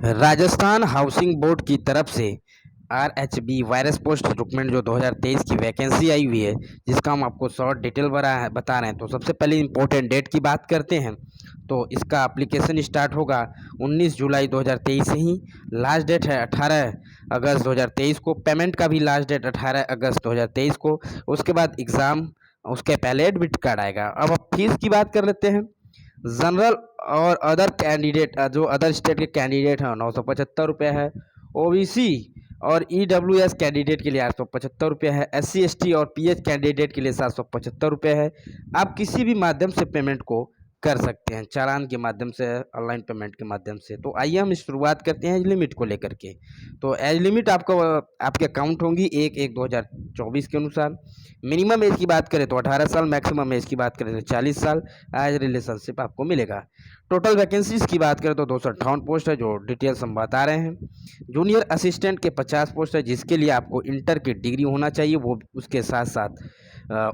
Rajasthan housing board की तरफ से आरएचबी वायरस पोस्ट रिक्रूटमेंट जो 2023 की वैकेंसी आई हुई है, जिसका हम आपको शॉर्ट डिटेल बता रहे हैं। तो सबसे पहले इम्पोर्टेंट डेट की बात करते हैं। तो इसका एप्लीकेशन स्टार्ट होगा 19 जुलाई 2023 से ही। लास्ट डेट है 18 अगस्त 2023 को। पेमेंट का भी लास्ट डेट 18 अगस्त 2023 को। उसके बाद एग्ज़ाम, उसके पहले एडमिट कार्ड आएगा। अब फीस की बात कर लेते हैं। जनरल और अदर कैंडिडेट, जो अदर स्टेट के कैंडिडेट हैं, 975 रुपये है। ओबीसी और ईडब्ल्यूएस कैंडिडेट के लिए 875 रुपये है। SC ST और PH कैंडिडेट के लिए 775 रुपये है। आप किसी भी माध्यम से पेमेंट को कर सकते हैं, चालान के माध्यम से, ऑनलाइन पेमेंट के माध्यम से। तो आइए हम शुरुआत करते हैं एज लिमिट को लेकर के। तो एज लिमिट आपको आपके अकाउंट होंगी 1/1/2024 के अनुसार। मिनिमम एज की बात करें तो 18 साल, मैक्सिमम एज की बात करें तो 40 साल एज रिलेशनशिप आपको मिलेगा। टोटल वैकेंसीज की बात करें तो 258 पोस्ट है, जो डिटेल्स हम बता रहे हैं। जूनियर असिस्टेंट के 50 पोस्ट है, जिसके लिए आपको इंटर की डिग्री होना चाहिए, वो उसके साथ साथ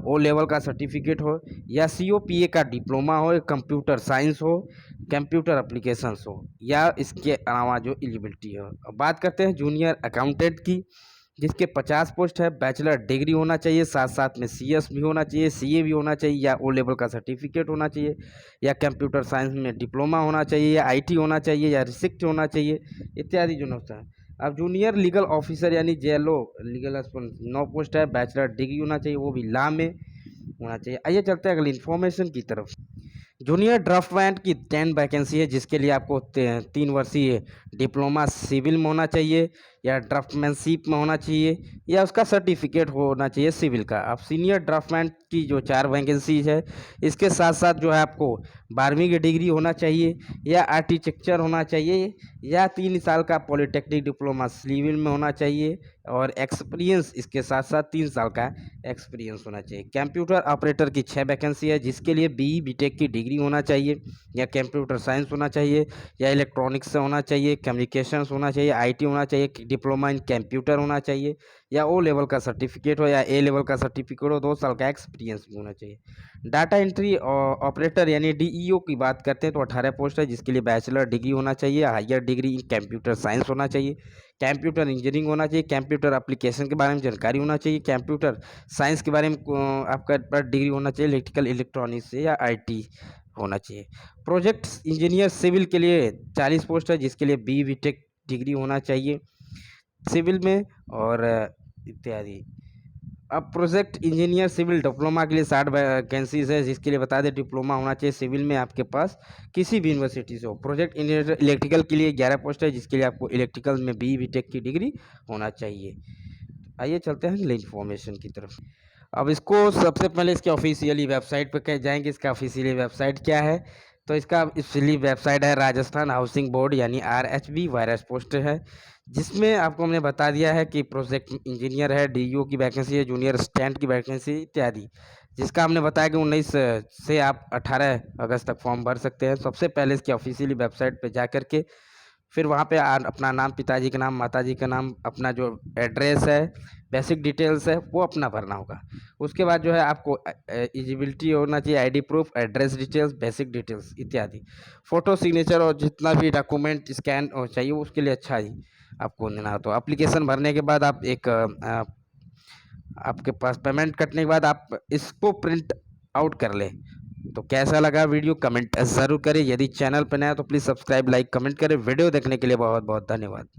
ओ लेवल का सर्टिफिकेट हो या COPA का डिप्लोमा हो, कंप्यूटर साइंस हो, कंप्यूटर एप्लीकेशंस हो, या इसके अलावा जो एलिजिबिलिटी हो। अब बात करते हैं जूनियर अकाउंटेंट की, जिसके 50 पोस्ट है। बैचलर डिग्री होना चाहिए, साथ साथ में CS भी होना चाहिए, CA भी होना चाहिए, या ओ लेवल का सर्टिफिकेट होना चाहिए, या कंप्यूटर साइंस में डिप्लोमा होना चाहिए, या IT होना चाहिए, या रिसिक्ट होना चाहिए, इत्यादि जो होता है। अब जूनियर लीगल ऑफिसर यानी JLO लीगल एस्पिरेंट 9 पोस्ट है। बैचलर डिग्री होना चाहिए, वो भी लॉ में होना चाहिए। आइए चलते हैं अगली इन्फॉर्मेशन की तरफ। जूनियर ड्राफ्टमैन की 10 वैकेंसी है, जिसके लिए आपको 3 वर्षीय डिप्लोमा सिविल में होना चाहिए, या ड्राफ्टमैनशिप में होना चाहिए, या उसका सर्टिफिकेट होना चाहिए सिविल का। अब सीनियर ड्राफ्टमैन की जो 4 वैकेंसीज है, इसके साथ साथ जो है आपको 12वीं की डिग्री होना चाहिए, या आर्किटेक्चर होना चाहिए, या 3 साल का पॉलिटेक्निक डिप्लोमा सिविल में होना चाहिए, और एक्सपीरियंस इसके साथ साथ 3 साल का एक्सपीरियंस होना चाहिए। कंप्यूटर ऑपरेटर की 6 वैकेंसी है, जिसके लिए BE BTech की डिग्री होना चाहिए, या कंप्यूटर साइंस होना चाहिए, या इलेक्ट्रॉनिक्स से होना चाहिए, कम्युनिकेशंस होना चाहिए, IT होना चाहिए, डिप्लोमा इन कंप्यूटर होना चाहिए, या O लेवल का सर्टिफिकेट हो, या A लेवल का सर्टिफिकेट हो, 2 साल का एक्सपीरियंस भी होना चाहिए। डाटा एंट्री ऑपरेटर यानी DEO की बात करते हैं तो 18 पोस्ट है, जिसके लिए बैचलर डिग्री होना चाहिए, higher degree in computer science होना चाहिए, कंप्यूटर इंजीनियरिंग होना चाहिए, कंप्यूटर एप्लीकेशन के बारे में जानकारी होना चाहिए, कंप्यूटर साइंस के बारे में आपका डिग्री होना चाहिए, इलेक्ट्रिकल इलेक्ट्रॉनिक्स से, या IT होना चाहिए। प्रोजेक्ट इंजीनियर सिविल के लिए 40 पोस्ट है, जिसके लिए BE BTech डिग्री होना चाहिए सिविल में, और इत्यादि। अब प्रोजेक्ट इंजीनियर सिविल डिप्लोमा के लिए 60 वैकेंसीज है, जिसके लिए बता दें डिप्लोमा होना चाहिए सिविल में आपके पास किसी भी यूनिवर्सिटी से हो। प्रोजेक्ट इंजीनियर इलेक्ट्रिकल के लिए 11 पोस्ट है, जिसके लिए आपको इलेक्ट्रिकल में BE BTech की डिग्री होना चाहिए। आइए चलते हैं अगले इन्फॉर्मेशन की तरफ। अब इसको सबसे पहले इसके ऑफिशियली वेबसाइट पे जाएंगे। इसका ऑफिशियली वेबसाइट क्या है? तो इसका ऑफिशियली वेबसाइट है राजस्थान हाउसिंग बोर्ड यानी RHB वायरस पोस्ट है, जिसमें आपको हमने बता दिया है कि प्रोजेक्ट इंजीनियर है, DEO की वैकेंसी है, जूनियर असिस्टेंट की वैकेंसी इत्यादि, जिसका हमने बताया कि 19 से आप 18 अगस्त तक फॉर्म भर सकते हैं। सबसे पहले इसकी ऑफिशियली वेबसाइट पे जा कर के फिर वहाँ पे अपना नाम, पिताजी का नाम, माताजी का नाम, अपना जो एड्रेस है, बेसिक डिटेल्स है, वो अपना भरना होगा। उसके बाद जो है आपको एलिजिबिलिटी होना चाहिए, ID proof, address details, basic details इत्यादि, फ़ोटो, सिग्नेचर और जितना भी डॉक्यूमेंट स्कैन चाहिए उसके लिए अच्छा ही आपको देना हो। तो एप्लीकेशन भरने के बाद आप आपके पास पेमेंट कटने के बाद आप इसको प्रिंट आउट कर लें। तो कैसा लगा वीडियो कमेंट ज़रूर करें। यदि चैनल पर नया तो प्लीज़ सब्सक्राइब, लाइक, कमेंट करें। वीडियो देखने के लिए बहुत बहुत धन्यवाद।